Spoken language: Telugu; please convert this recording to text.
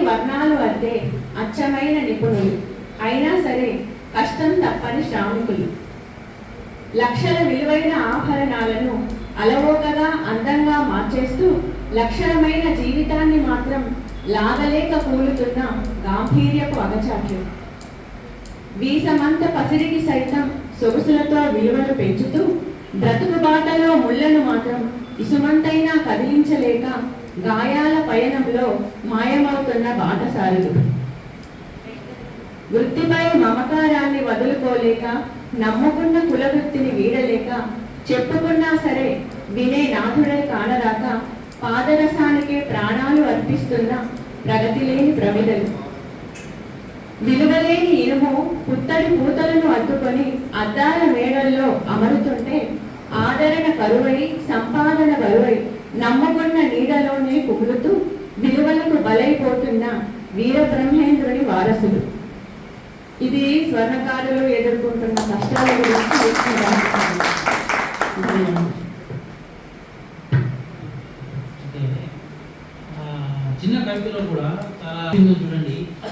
వర్ణాలు అద్దే అచ్చమైన నిపుణులు. అయినా సరే కష్టం తప్పని శ్రామికులు. లక్షల విలువైన ఆభరణాలను అలవోకగా అందంగా మార్చేస్తూ లక్షణమైన జీవితాన్ని మాత్రం లాగలేక కూలుతున్న గాంభీర్యపు అగచాట్లు. వీసమంత పసిడికి సైతం సొగసులతో విలువలు పెంచుతూ బ్రతుకు బాటలో ముళ్లను మాత్రం ఇసుమంతైనా కదిలించలేక గాయాల పయనంలో మాయమవుతున్న బాటసారులు. వృత్తిపై మమకారాన్ని వదులుకోలేక, నమ్ముకున్న కులవృత్తిని వీడలేక, చెప్పుకున్నా సరే వినే నాథుడై కానరాక పాదరసానికే ప్రాణాలు అర్పిస్తున్న ప్రగతి లేని ప్రమిదలు. విలువలేని ఇనుము పుత్తడి పూతలను అడ్డుకొని అద్దాల మేడల్లో అమరుతుంటే ఆదరణ కరువై, సంపాదన బరువై నమ్మకున్న నీడలోనే కుములుతూ విలువలకు బలైపోతున్న వీరబ్రహ్మేంద్రుని వారసులు. ఇది స్వర్ణకారులు ఎదుర్కొంటున్న కష్టాల గురించి చిన్న కవితలో కూడా చాలా చూడండి.